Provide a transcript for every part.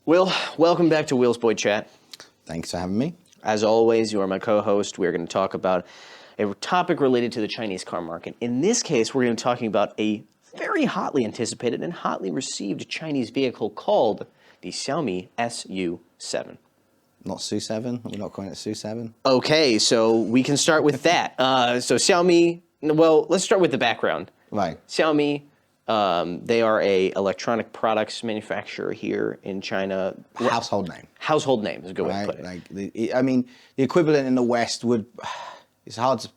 Will, welcome back to Will's Boy Chat. Thanks for having me. As always, you are my co-host. We're going to talk about a topic related to the Chinese car market. In this case, we're going to be talking about a very hotly anticipated and hotly received Chinese vehicle called the Xiaomi SU7. Not SU7? We're not calling it SU7? Okay, so we can start with that. So Xiaomi, well, let's start with the background. Right. Xiaomi, they are a electronic products manufacturer here in China. Household name. Household name is a good way to put it. Like the equivalent in the West would, it's hard to,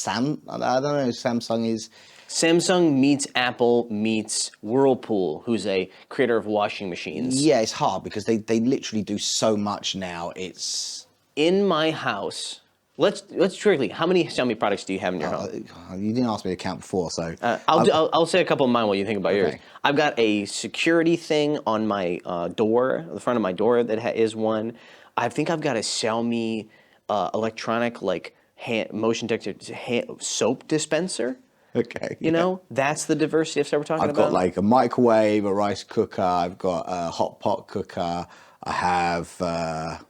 I don't know, Samsung is. Samsung meets Apple meets Whirlpool, who's a creator of washing machines. Yeah, it's hard because they literally do so much now. It's in my house. Let's strictly. How many Xiaomi products do you have in your home? You didn't ask me to count before, so I'll say a couple of mine while you think about yours. Okay. I've got a security thing on my door, the front of my door that is one. I think I've got a Xiaomi electronic motion detector soap dispenser. Okay. You know, that's the diversity of stuff we're talking I've about. got like a microwave, a rice cooker. I've got a hot pot cooker. I have a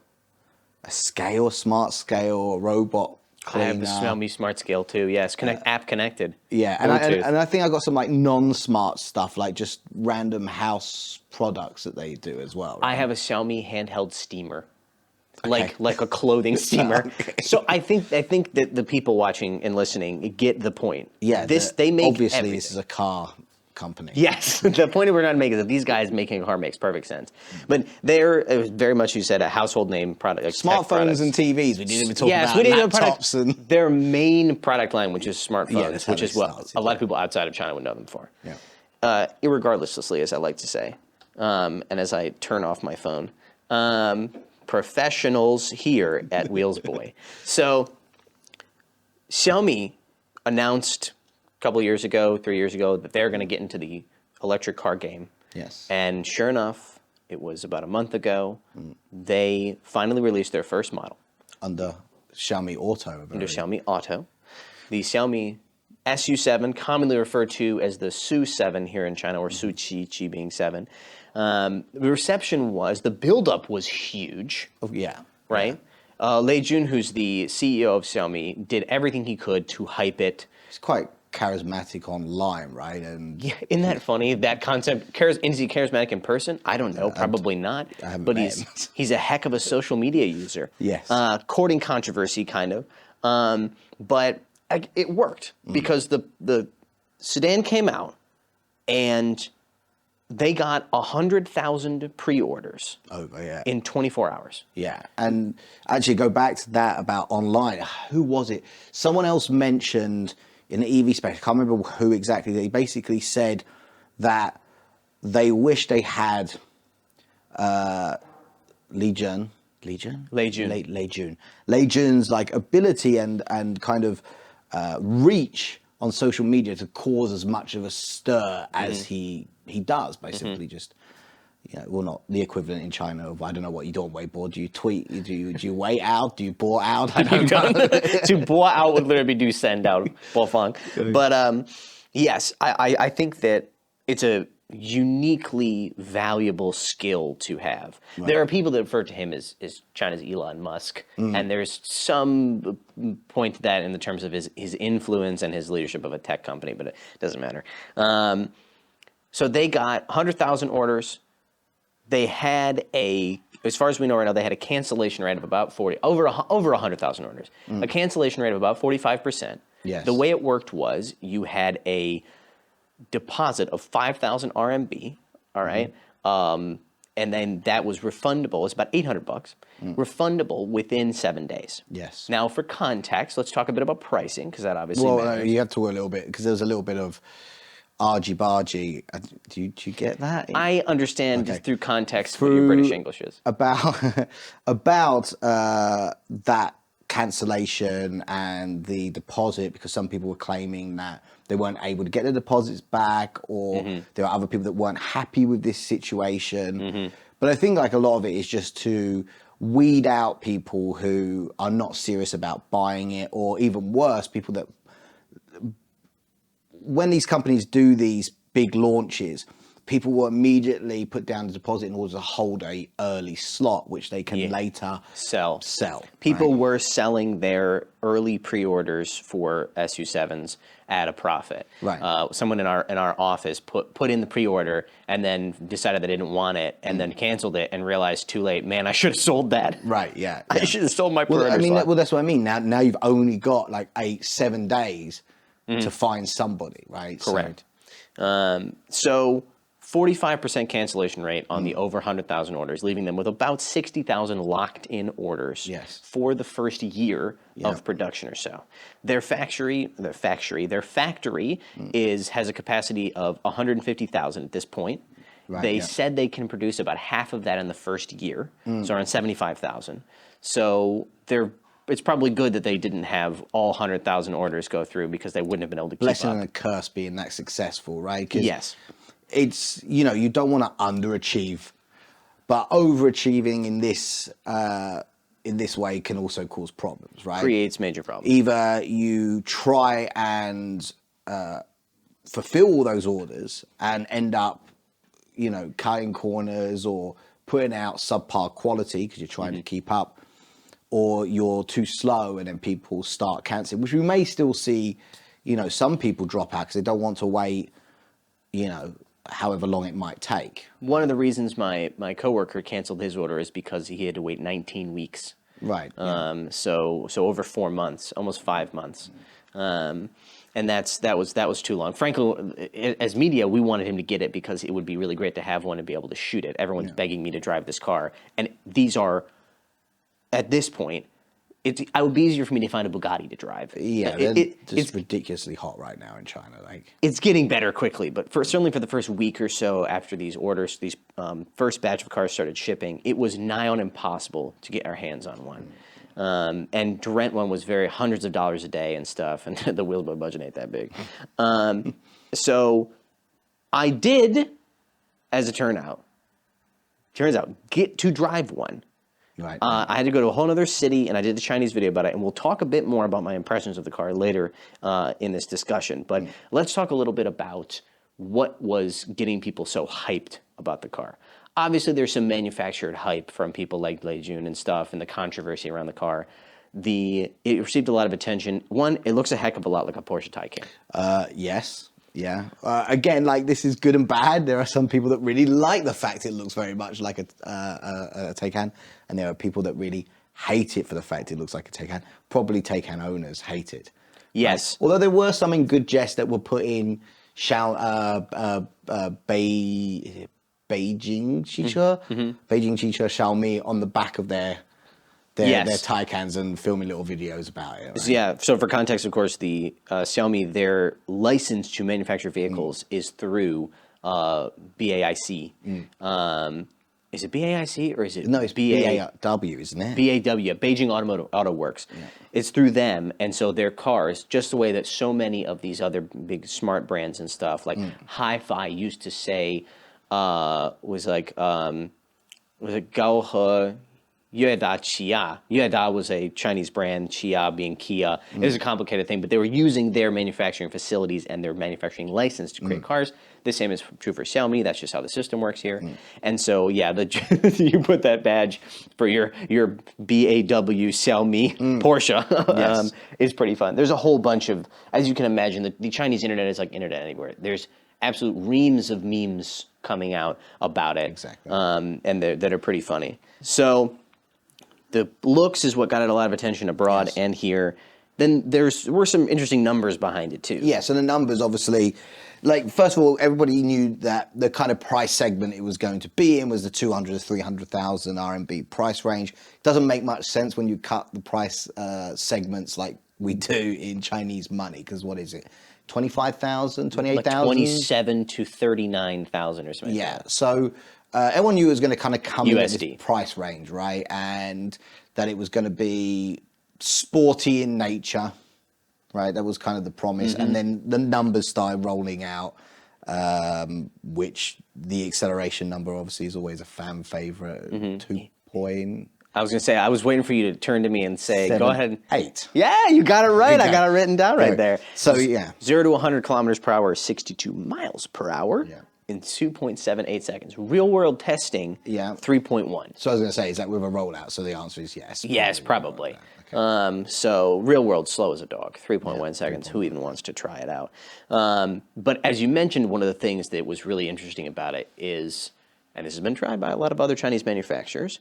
smart scale, a robot cleaner. I have the Xiaomi Smart Scale too. Yes, app connected. Yeah, and I think I got some like non-smart stuff, like just random house products that they do as well. Right? I have a Xiaomi handheld steamer. Like a clothing steamer. Okay. So I think that the people watching and listening get the point. Yeah, they make obviously everything. This is a car company. Yes, the point we're trying to make is that these guys making a car makes perfect sense. But they're very much, you said, a household name product. Like smartphones and TVs. We didn't even talk about we didn't laptops and their main product line, which is smartphones, which is what a lot of yeah. people outside of China would know them for. Yeah. Irregardlessly, as I like to say, and as I turn off my phone. Professionals here at Wheels Boy. So Xiaomi announced a couple of years ago, 3 years ago, that they're going to get into the electric car game. Yes. And sure enough, it was about a month ago, they finally released their first model. Under Xiaomi Auto. Under Xiaomi Auto. The Xiaomi SU7, commonly referred to as the SU7 here in China, or Su being 7. The reception the buildup was huge. Oh, yeah. Right? Yeah. Lei Jun, who's the CEO of Xiaomi, did everything he could to hype it. He's quite charismatic online, right? And yeah, isn't that funny? That concept, is he charismatic in person? I don't know, probably not. I haven't but met him. he's a heck of a social media user. Yes. Courting controversy, kind of. But it worked because the sedan came out and they got 100,000 pre-orders in 24 hours. Yeah, and actually go back to that about online. Who was it? Someone else mentioned in the EV space, I can't remember who exactly, they basically said that they wish they had Lei Jun's like ability and kind of reach on social media to cause as much of a stir as he does by simply just, well, not the equivalent in China of, I don't know what you do on Weibo. Do you tweet? Do you wait out? Do you bore out? I don't know. To bore out would literally be do send out, bofang. But yes, I think that it's a uniquely valuable skill to have. Right. There are people that refer to him as China's Elon Musk, and there's some point to that in the terms of his influence and his leadership of a tech company, but it doesn't matter. So they got 100,000 orders. They had as far as we know right now, they had a cancellation rate of about over 100,000 orders. A cancellation rate of about 45%. Yes. The way it worked was you had a deposit of 5,000 RMB, all right? And then that was refundable. It's about $800, refundable within 7 days. Yes. Now, for context, let's talk a bit about pricing, because that obviously matters. You have to talk a little bit, because there was a little bit of argy-bargy. Do you get that? I understand through context what your British English is. About that cancellation and the deposit, because some people were claiming that they weren't able to get the deposits back, or there are other people that weren't happy with this situation. But I think like a lot of it is just to weed out people who are not serious about buying it, or even worse, people that, when these companies do these big launches, people will immediately put down the deposit in order to hold a early slot, which they can later sell. People were selling their early pre-orders for SU7s at a profit. Right. Someone in our office put in the pre-order and then decided they didn't want it and then canceled it and realized too late, man, I should have sold that. Right. Yeah. I should have sold my pre-order slot. Well, that's what I mean. Now you've only got like 7 days to find somebody, right? Correct. So 45% cancellation rate on the over 100,000 orders, leaving them with about 60,000 locked in orders for the first year of production or so. Their factory has a capacity of 150,000 at this point. Right, they said they can produce about half of that in the first year, so around 75,000. So it's probably good that they didn't have all 100,000 orders go through because they wouldn't have been able to keep up. Blessing and a curse being that successful, right? Yes. It's, you don't want to underachieve, but overachieving in this way can also cause problems, right? Creates major problems. Either you try and fulfill all those orders and end up, cutting corners or putting out subpar quality because you're trying to keep up, or you're too slow and then people start cancelling, which we may still see, some people drop out because they don't want to wait, however long it might take. One of the reasons my coworker canceled his order is because he had to wait 19 weeks. Right. So over 4 months, almost 5 months. And that was too long. Frankly, as media, we wanted him to get it because it would be really great to have one and be able to shoot it. Everyone's begging me to drive this car. And these are, at this point, it would be easier for me to find a Bugatti to drive. Yeah, it's ridiculously hot right now in China. It's getting better quickly, but certainly for the first week or so after these orders, these first batch of cars started shipping, it was nigh on impossible to get our hands on one. And to rent one was hundreds of dollars a day and stuff, and the wheelbarrow budget ain't that big. So I did, as it turns out, get to drive one. Right. I had to go to a whole other city, and I did the Chinese video about it, and we'll talk a bit more about my impressions of the car later in this discussion. But let's talk a little bit about what was getting people so hyped about the car. Obviously, there's some manufactured hype from people like Lei Jun and stuff, and the controversy around the car. It received a lot of attention. One, it looks a heck of a lot like a Porsche Taycan. Yes. Yeah. Again, this is good and bad. There are some people that really like the fact it looks very much like a Taycan, and there are people that really hate it for the fact it looks like a Taycan. Probably Taycan owners hate it. Yes. Although there were some in good jest that were put in Beijing Xiaomi on the back of their Taycans and filming little videos about it. Right? Yeah. So for context, of course, the Xiaomi, their license to manufacture vehicles is through BAIC. Is it BAIC or is it? No, it's BAW, isn't it? BAW, Beijing Auto Works. Yeah. It's through them, and so their cars, just the way that so many of these other big smart brands and stuff, like Hi-Fi used to say, was it Gaohe Yueda Qia. Yueda was a Chinese brand, Qia being Kia. It was a complicated thing, but they were using their manufacturing facilities and their manufacturing license to create cars. The same is true for Xiaomi. That's just how the system works here. And so, yeah, you put that badge for your BAW Xiaomi Porsche is pretty fun. There's a whole bunch of, as you can imagine, the Chinese internet is like internet anywhere. There's absolute reams of memes coming out about it. Exactly. And that are pretty funny. So the looks is what got it a lot of attention abroad and here. Then were some interesting numbers behind it too. Yeah, so the numbers obviously, first of all, everybody knew that the kind of price segment it was going to be in was the 200 to 300,000 RMB price range. Doesn't make much sense when you cut the price segments like we do in Chinese money, because what is it? 25,000, 28,000? Like 27 to 39,000 or something. Yeah, so everyone knew it was going to kind of come in USD. at this price range, right? And that it was going to be sporty in nature, right? That was kind of the promise. And then the numbers started rolling out, which the acceleration number obviously is always a fan favorite, 2 point. I was going to say, I was waiting for you to turn to me and say, 7, go ahead. 8. Yeah, you got it right. I got it written down right there. So, yeah. 0 to 100 kilometers per hour is 62 miles per hour. Yeah. in 2.78 seconds. Real world testing, 3.1. So I was going to say, is that with a rollout? So the answer is yes. Yes, probably. Okay. So real world slow as a dog, 3.1 seconds. Who even wants to try it out? But as you mentioned, one of the things that was really interesting about it is, and this has been tried by a lot of other Chinese manufacturers,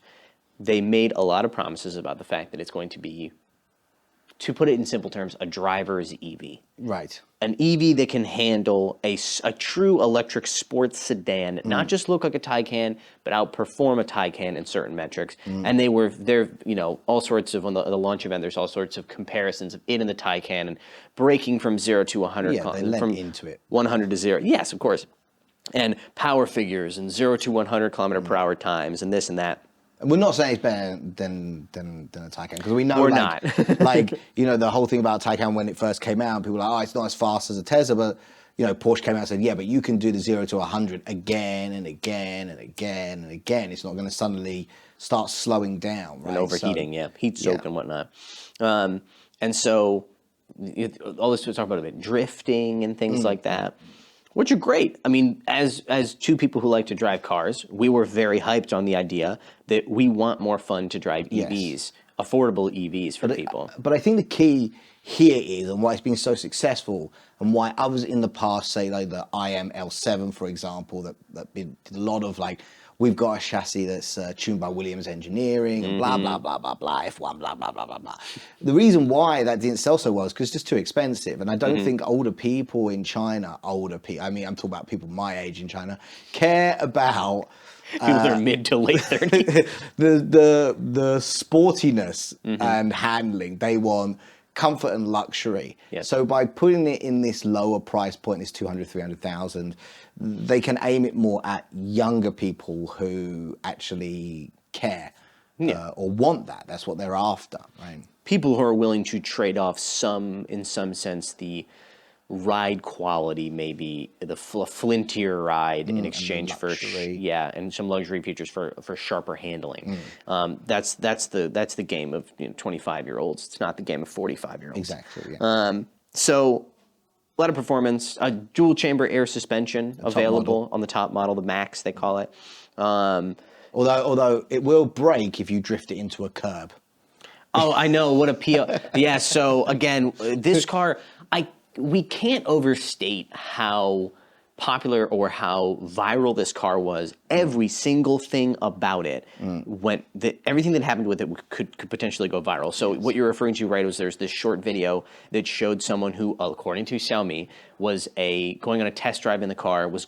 they made a lot of promises about the fact that it's going to be, to put it in simple terms, a driver's EV. Right. An EV that can handle a true electric sports sedan, not just look like a Taycan, but outperform a Taycan in certain metrics. And they're all sorts of, on the launch event, there's all sorts of comparisons of it and the Taycan and breaking from 0 to 100. Yeah, they lent into it. 100 to 0. Yes, of course. And power figures and 0 to 100 kilometer per hour times and this and that. And we're not saying it's better than a Taycan, because we know, We're not. Like, the whole thing about Taycan when it first came out, people were like, oh, it's not as fast as a Tesla, but, Porsche came out and said, yeah, but you can do the 0 to 100 again and again and again and again. It's not going to suddenly start slowing down, right? And overheating, heat soak and whatnot. And so, all this to talk about a bit, drifting and things like that, which are great. I mean, as two people who like to drive cars, we were very hyped on the idea that we want more fun to drive EVs, affordable EVs for people. But I think the key here is, and why it's been so successful, and why others in the past, say like the IM-L7, for example, that did a lot of like, we've got a chassis that's tuned by Williams Engineering, and blah, blah, blah, blah, blah, F1, blah, blah, blah, blah, blah. The reason why that didn't sell so well is because it's just too expensive. And I don't think older people in China, I mean, I'm talking about people my age in China, care about... People that are mid to late 30s. the sportiness and handling. They want comfort and luxury. Yes. So by putting it in this lower price point, this 200, 300,000, they can aim it more at younger people who actually care or want that. That's what they're after, right? People who are willing to trade off in some sense, the ride quality, maybe the flintier ride in exchange for and some luxury features for sharper handling. That's the game of 25-year-olds. It's not the game of 45-year-olds. Exactly. Yeah. So a lot of performance, dual chamber air suspension available on the top model, the Max they call it. Although it will break if you drift it into a curb. Oh, I know, what a PO. Yeah. So again, this car, we can't overstate how popular or how viral this car was. Every single thing about it everything that happened with it could potentially go viral. So what you're referring to, right, was there's this short video that showed someone who, according to Xiaomi, was going on a test drive in the car, was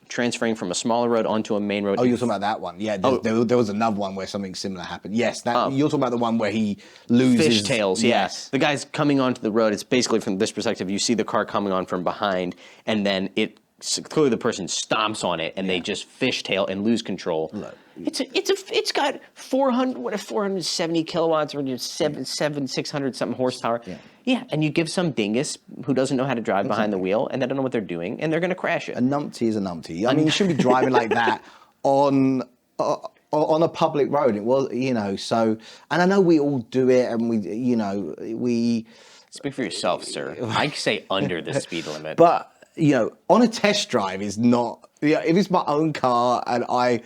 transferring from a smaller road onto a main road. Oh, you're talking about that one. Yeah, there was another one where something similar happened. Yes, you're talking about the one where he loses... Fishtails, yes. The guy's coming onto the road. It's basically, from this perspective, you see the car coming on from behind, and then clearly the person stomps on it, and they just fishtail and lose control. Look, it's got 470 kilowatts or 600 something horsepower. Yeah, and you give some dingus who doesn't know how to drive behind the wheel, and they don't know what they're doing, and they're going to crash it. A numpty is a numpty. I mean, you shouldn't be driving like that on a public road. It was, so, and I know we all do it, and we. Speak for yourself, sir. I say under the speed limit, but. On a test drive is not, if it's my own car and I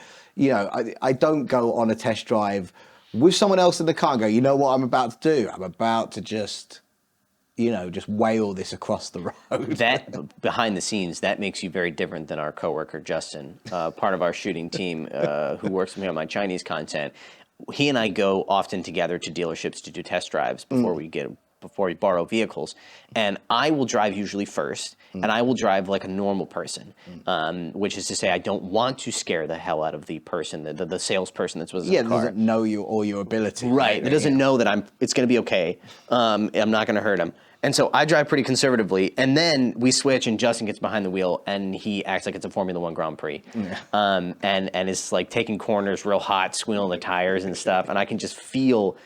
don't go on a test drive with someone else in the car and go, you know what I'm about to do? I'm about to just whale this across the road. That, behind the scenes, that makes you very different than our coworker, Justin, part of our shooting team who works with me on my Chinese content. He and I go often together to dealerships to do test drives before we borrow vehicles, and I will drive usually first, and I will drive like a normal person, which is to say I don't want to scare the hell out of the person, the salesperson that's with the car. Yeah, doesn't know you or your ability. Right, it doesn't know that it's going to be okay. I'm not going to hurt him. And so I drive pretty conservatively, and then we switch, and Justin gets behind the wheel, and he acts like it's a Formula One Grand Prix, and is like taking corners real hot, squealing the tires and stuff, and I can just feel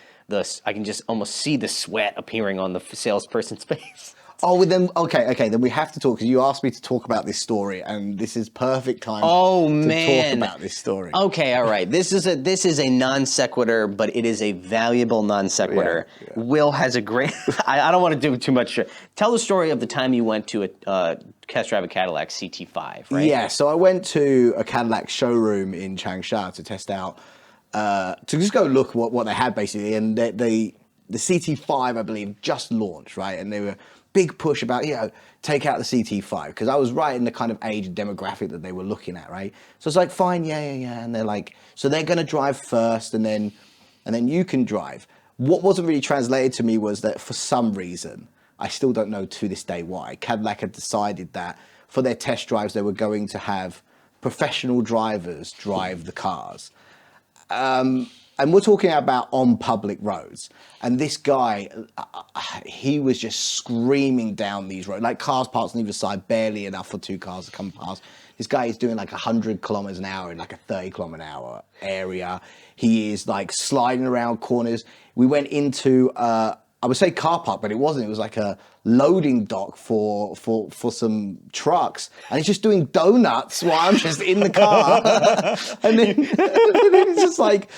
I can just almost see the sweat appearing on the salesperson's face. Oh, well then, okay. Then we have to talk because you asked me to talk about this story, and this is perfect time. Oh, to man. talk about this story. Okay, all right. This is a non sequitur, but it is a valuable non sequitur. Yeah. Will has a great. I don't want to do too much. Tell the story of the time you went to a test drive a Cadillac CT5, right? Yeah. So I went to a Cadillac showroom in Changsha to test out, to just go look what they had basically, and the CT5 I believe just launched, right, and they were big push about take out the CT5 because I was right in the kind of age and demographic that they were looking at, right? So it's like fine, yeah, and they're like, so they're gonna drive first, and then you can drive. What wasn't really translated to me was that for some reason, I still don't know to this day why, Cadillac had decided that for their test drives they were going to have professional drivers drive the cars. And we're talking about on public roads. And this guy, he was just screaming down these roads, like cars parked on either side, barely enough for two cars to come past. This guy is doing like 100 kilometers an hour in like a 30 kilometer an hour area. He is like sliding around corners. We went into, I would say car park, but it wasn't. It was like a loading dock for some trucks. And he's just doing donuts while I'm just in the car. and then it's just like,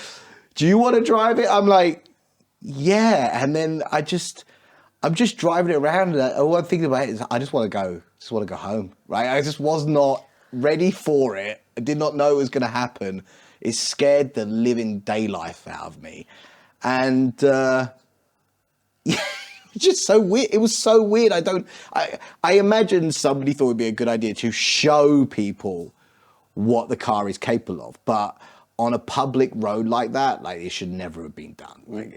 do you want to drive it? I'm like, yeah. And then I'm just driving it around, and all I'm thinking about is I just want to go home, right? I just was not ready for it. I did not know it was going to happen. It scared the living daylife out of me. And yeah, it's just so weird. It was so weird. I imagine somebody thought it would be a good idea to show people what the car is capable of, but on a public road like that, like it should never have been done. Like,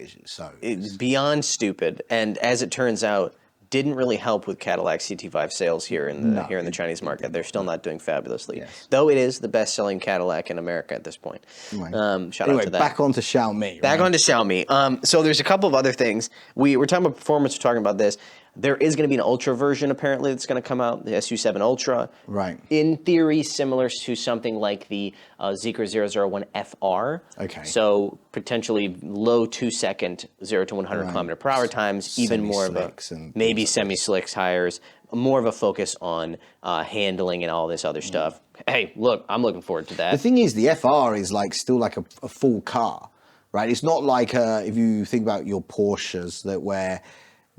it's beyond stupid, and as it turns out, didn't really help with Cadillac CT5 sales here in the Chinese market. They're still not doing fabulously, yes. Though it is the best-selling Cadillac in America at this point. Right. Shout out to that. Back onto Xiaomi. Back onto Xiaomi. So there's a couple of other things. We're talking about performance. We're talking about this. There is going to be an Ultra version, apparently, that's going to come out, the SU7 Ultra. Right. In theory, similar to something like the Zeekr 001 FR. Okay. So potentially low 2-second 0 to 100 kilometer per hour times, even more of a, maybe semi-slick tires, more of a focus on handling and all this other stuff. Hey, look, I'm looking forward to that. The thing is, the FR is like still like a full car, right? It's not like if you think about your Porsches where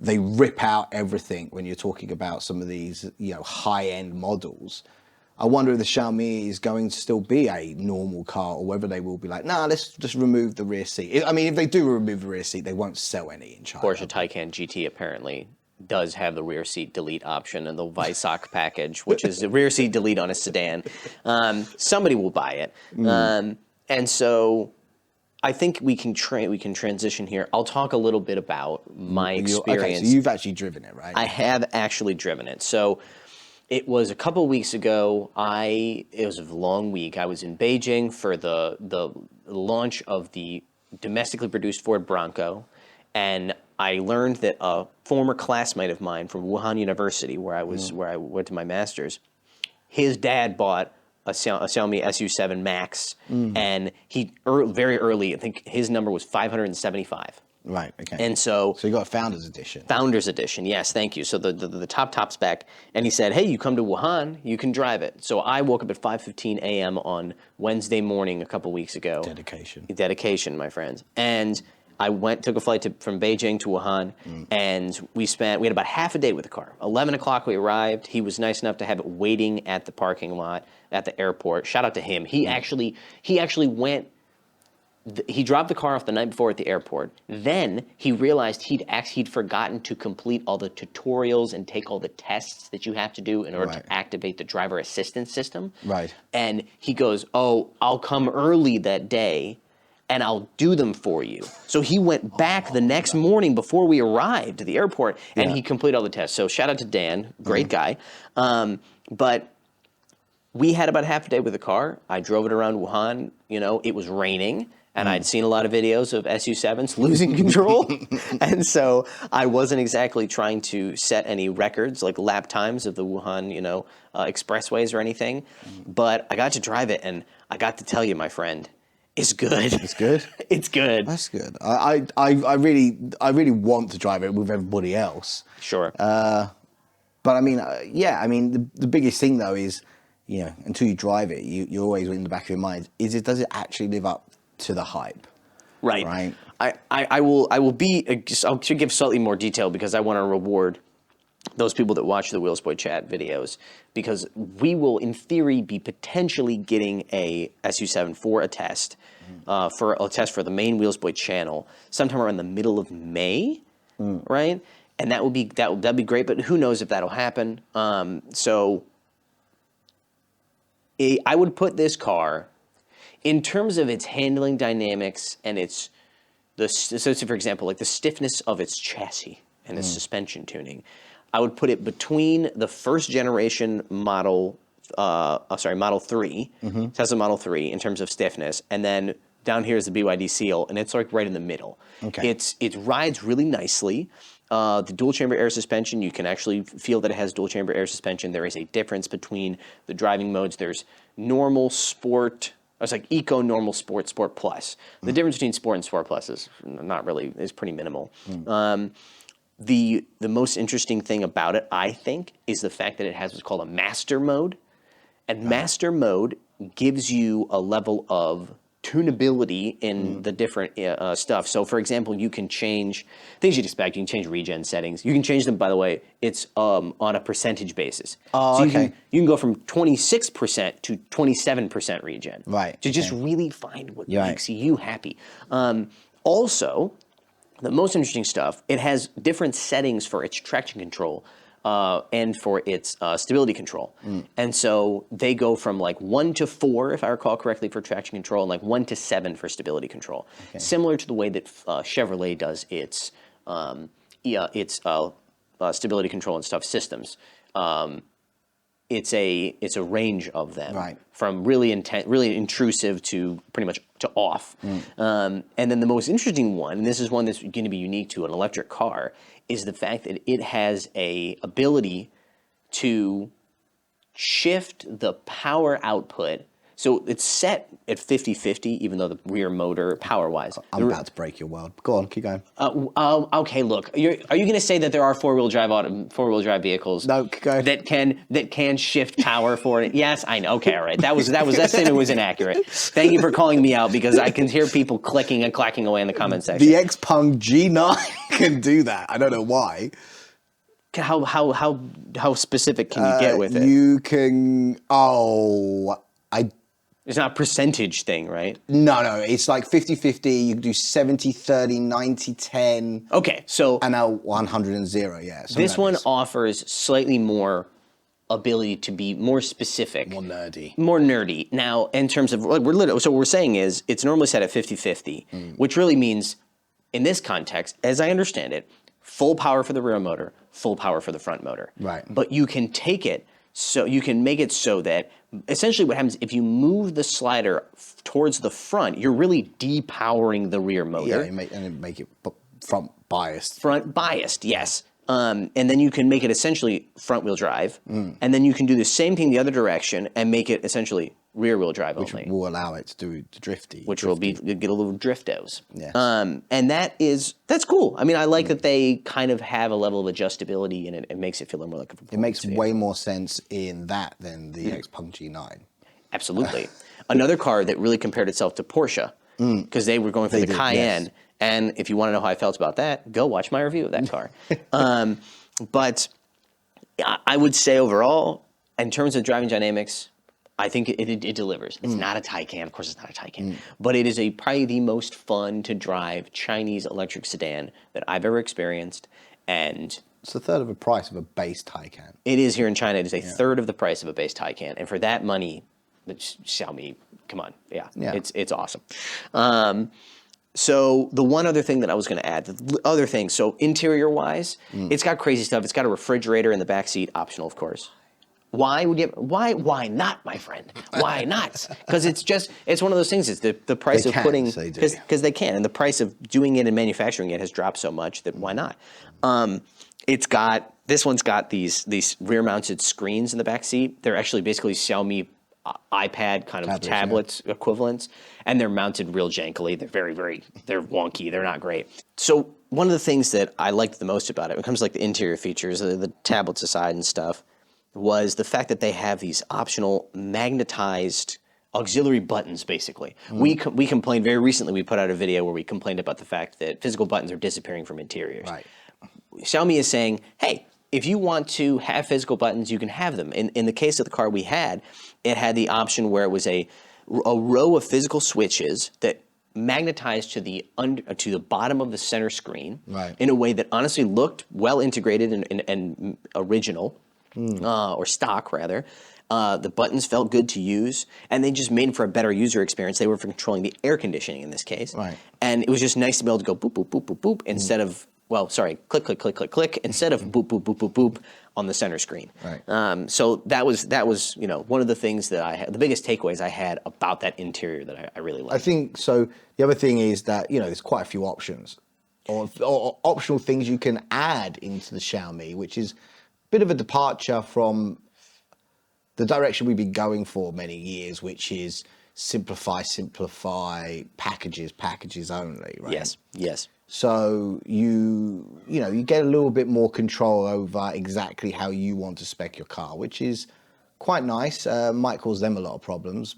they rip out everything when you're talking about some of these, high-end models. I wonder if the Xiaomi is going to still be a normal car, or whether they will be like, nah, let's just remove the rear seat. I mean, if they do remove the rear seat, they won't sell any in China. Porsche Taycan GT apparently does have the rear seat delete option in the Weissach package, which is the rear seat delete on a sedan. Somebody will buy it. And so I think we can transition here. I'll talk a little bit about my experience. Okay, so you've actually driven it, right? I have actually driven it. So it was a couple of weeks ago. It was a long week. I was in Beijing for the launch of the domestically produced Ford Bronco, and I learned that a former classmate of mine from Wuhan University, where I went to my master's, his dad bought a Xiaomi SU7 Max, and he very early, I think his number was 575. Right. Okay. And so you got a Founders Edition. Founders Edition, yes, thank you. So the top spec, and he said, "Hey, you come to Wuhan, you can drive it." So I woke up at 5:15 a.m. on Wednesday morning a couple weeks ago. Dedication, my friends, and I took a flight from Beijing to Wuhan, and we had about half a day with the car. 11 o'clock we arrived. He was nice enough to have it waiting at the parking lot at the airport. Shout out to him. He actually went. He dropped the car off the night before at the airport. Then he realized he'd forgotten to complete all the tutorials and take all the tests that you have to do in order to activate the driver assistance system. Right. And he goes, "Oh, I'll come early that day, and I'll do them for you." So he went back the next morning before we arrived at the airport, and he completed all the tests. So shout out to Dan, great guy. But we had about half a day with the car. I drove it around Wuhan. It was raining, and I'd seen a lot of videos of SU7s losing control. And so I wasn't exactly trying to set any records, like lap times of the Wuhan, expressways or anything. But I got to drive it, and I got to tell you, my friend, it's good. It's good? It's good. That's good. I really want to drive it with everybody else. Sure. But I mean, yeah, I mean, the biggest thing though is, until you drive it, you're always in the back of your mind, does it actually live up to the hype? Right. Right. I'll give slightly more detail because I want to reward those people that watch the Wheels Boy Chat videos, because we will, in theory, be potentially getting a SU7 for a test, for the main Wheels Boy channel sometime around the middle of May, right? And that'd be great, but who knows if that'll happen. I would put this car, in terms of its handling dynamics and for example, like the stiffness of its chassis and its suspension tuning, I would put it between the first generation Model 3, Tesla Model 3 in terms of stiffness, and then down here is the BYD Seal, and it's like right in the middle. Okay. It rides really nicely. The dual chamber air suspension, you can actually feel that it has dual chamber air suspension. There is a difference between the driving modes. There's normal, sport. It's like eco, normal, sport, sport plus. The difference between sport and sport plus is pretty minimal. The most interesting thing about it, I think, is the fact that it has what's called a master mode. And master mode gives you a level of tunability in the different stuff. So, for example, you can change things you'd expect. You can change regen settings. You can change them, by the way, it's on a percentage basis. Oh, so okay. You can go from 26% to 27% regen. Right, To just really find what makes you happy. Also, the most interesting stuff, it has different settings for its traction control and for its stability control. And so they go from like 1 to 4, if I recall correctly, for traction control, and like 1 to 7 for stability control. Okay. Similar to the way that Chevrolet does its stability control and stuff systems. It's a range of them, from really intrusive to pretty much to off. And then the most interesting one, and this is one that's going to be unique to an electric car, is the fact that it has a ability to shift the power output. So it's set at 50-50, even though the rear motor, power-wise. I'm about to break your world. Go on, keep going. Okay, look. Are you going to say that there are four-wheel drive vehicles that can shift power for it? Yes, I know. Okay, all right. That statement was inaccurate. Thank you for calling me out, because I can hear people clicking and clacking away in the comment section. The Xpeng G9 can do that. I don't know why. How specific can you get with it? You can. It's not a percentage thing, right? No. It's like 50-50. You can do 70-30, 90-10. Okay, so... And now 100 and 0, yeah. This one offers slightly more ability to be more specific. More nerdy. More nerdy. Now, in terms of... so what we're saying is, it's normally set at 50-50, which really means, in this context, as I understand it, full power for the rear motor, full power for the front motor. Right. But you can take it, so you can make it so that essentially what happens, if you move the slider towards the front, you're really depowering the rear motor. Yeah, and make it front biased. Front biased, yes. And then you can make it essentially front wheel drive. And then you can do the same thing the other direction and make it essentially rear wheel drive only. Which will allow it to do the drifty. Which will get a little driftos. Yes. And that's cool. I mean, I like that they kind of have a level of adjustability, and it makes it feel more like a performance It makes vehicle. way more sense in that than the Xpeng G9. Absolutely. Another car that really compared itself to Porsche, because they were going for the Cayenne. Yes. And if you want to know how I felt about that, go watch my review of that car. But I would say overall, in terms of driving dynamics, I think it delivers. It's not a Taycan. Of course, it's not a Taycan. But it is probably the most fun to drive Chinese electric sedan that I've ever experienced. And it's a third of the price of a base Taycan. It is here in China. It is a third of the price of a base Taycan. And for that money, Xiaomi, come on. Yeah. It's awesome. So the one other thing that I was going to add, so interior-wise, it's got crazy stuff. It's got a refrigerator in the back seat, optional, of course. Why not, my friend? Why not? Because it's one of those things. It's the price of putting, because they can, and the price of doing it and manufacturing it has dropped so much that why not? This one's got these rear-mounted screens in the back seat. They're actually basically Xiaomi iPad kind of tablets equivalents, and they're mounted real jankily. They're they're wonky. They're not great. So one of the things that I liked the most about it, when it comes to like the interior features, the tablets aside and stuff, was the fact that they have these optional magnetized auxiliary buttons, basically. We complained very recently, we put out a video where we complained about the fact that physical buttons are disappearing from interiors. Right. Xiaomi is saying, hey, if you want to have physical buttons, you can have them. In the case of the car we had, it had the option where it was a row of physical switches that magnetized to the bottom of the center screen in a way that honestly looked well integrated and original, or stock rather. The buttons felt good to use, and they just made for a better user experience. They were for controlling the air conditioning in this case. And it was just nice to be able to go boop, boop, boop, boop, boop, instead of, click, click, click, click, click, instead of boop, boop, boop, boop, boop on the center screen. So that was one of the things that I had, the biggest takeaways I had about that interior that I really liked. I think so. The other thing is that, there's quite a few options or optional things you can add into the Xiaomi, which is a bit of a departure from the direction we've been going for many years, which is simplify, packages only, right? Yes. So you get a little bit more control over exactly how you want to spec your car, which is quite nice. Might cause them a lot of problems.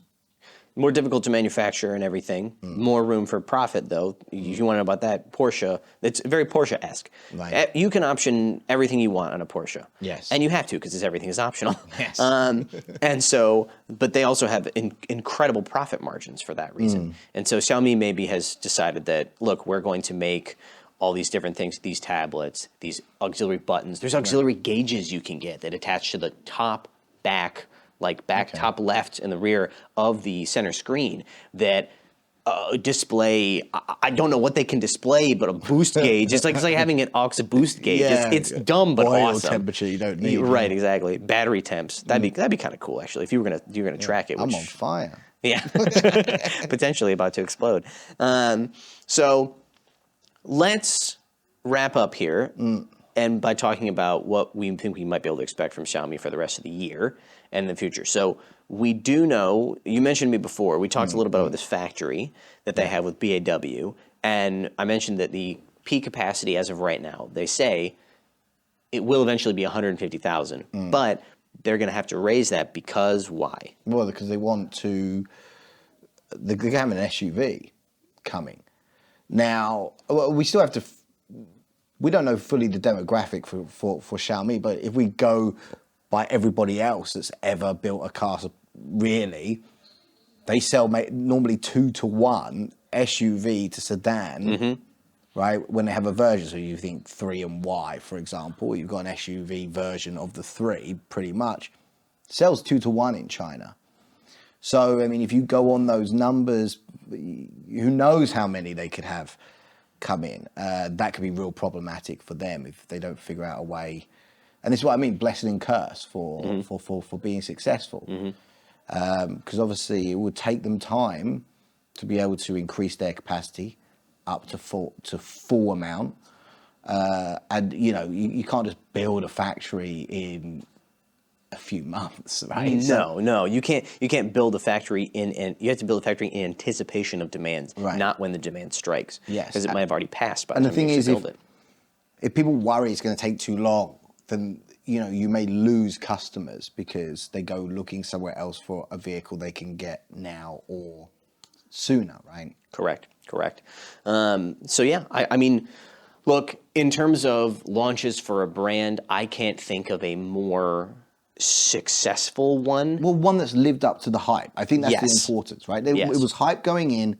More difficult to manufacture and everything. More room for profit, though. You want to know about that? Porsche, it's very Porsche-esque. You can option everything you want on a Porsche. Yes. And you have to, because everything is optional. Yes. And so, but they also have incredible profit margins for that reason. And so Xiaomi maybe has decided that, look, we're going to make all these different things, these tablets, these auxiliary buttons. There's auxiliary gauges you can get that attach to the top, back, top left and the rear of the center screen that display, I don't know what they can display, but a boost gauge. It's like having an aux boost gauge. It's dumb but oil awesome. Temperature you don't need. Right, exactly. Battery temps. That'd be kind of cool actually if you were gonna track it. I'm on fire. Yeah, potentially about to explode. So let's wrap up here. And by talking about what we think we might be able to expect from Xiaomi for the rest of the year and in the future. So we do know, you mentioned to me before, we talked a little bit about this factory that they have with BAW, and I mentioned that the peak capacity as of right now, they say it will eventually be 150,000, but they're going to have to raise that because why? Well, because they want to, they have an SUV coming. Now, we still have to, we don't know fully the demographic for Xiaomi, but if we go by everybody else that's ever built a car, really, they sell normally 2-to-1 SUV to sedan, right? When they have a version, so you think 3 and Y, for example, you've got an SUV version of the 3, pretty much, sells 2-to-1 in China. So, I mean, if you go on those numbers, who knows how many they could have come in. That could be real problematic for them if they don't figure out a way. And this is what I mean, blessing and curse for being successful. Because obviously it would take them time to be able to increase their capacity up to full amount. And you can't just build a factory in a few months, right? No, you can't build a factory you have to build a factory in anticipation of demand, not when the demand strikes. Yes, because it might have already passed by and the the time thing you is, build it. If people worry it's going to take too long, then you may lose customers because they go looking somewhere else for a vehicle they can get now or sooner, right? Correct. So yeah, I mean, look, in terms of launches for a brand, I can't think of a more successful one. Well, one that's lived up to the hype. I think that's the importance, right? It Yes. was hype going in,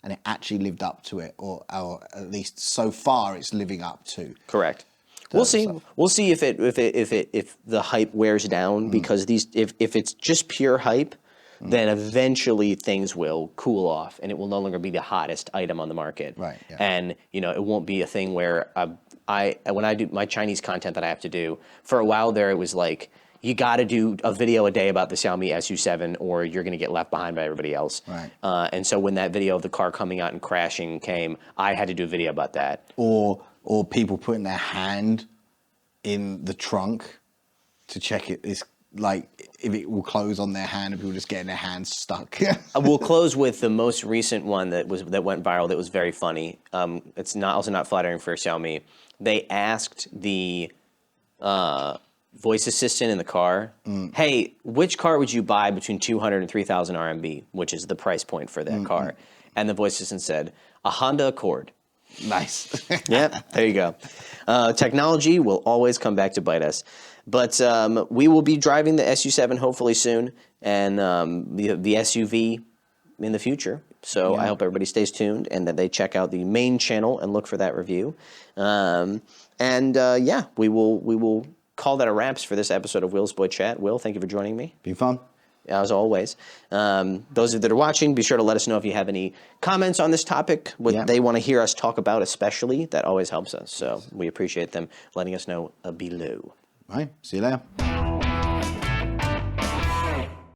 and it actually lived up to it, or at least so far, it's living up to. Correct. We'll see. We'll see if the hype wears down because if it's just pure hype, then eventually things will cool off and it will no longer be the hottest item on the market. Right. Yeah. And it won't be a thing where when I do my Chinese content that I have to do, for a while there it was like, you got to do a video a day about the Xiaomi SU7 or you're going to get left behind by everybody else. Right. And so when that video of the car coming out and crashing came, I had to do a video about that. Or people putting their hand in the trunk to check it's like if it will close on their hand and people just getting their hands stuck. We'll close with the most recent one that went viral. That was very funny. It's also not flattering for Xiaomi. They asked the voice assistant in the car, "Hey, which car would you buy between 200 and 3,000 RMB, which is the price point for that car?" And the voice assistant said, "A Honda Accord." Nice. Yep, there you go. Technology will always come back to bite us. But we will be driving the SU7 hopefully soon, and the SUV in the future. So I hope everybody stays tuned and that they check out the main channel and look for that review. We will call that a wraps for this episode of Will's Boy Chat. Will, thank you for joining me. Been fun. As always. Those that are watching, be sure to let us know if you have any comments on this topic, what they want to hear us talk about especially. That always helps us. So we appreciate them letting us know below. Right. See you later.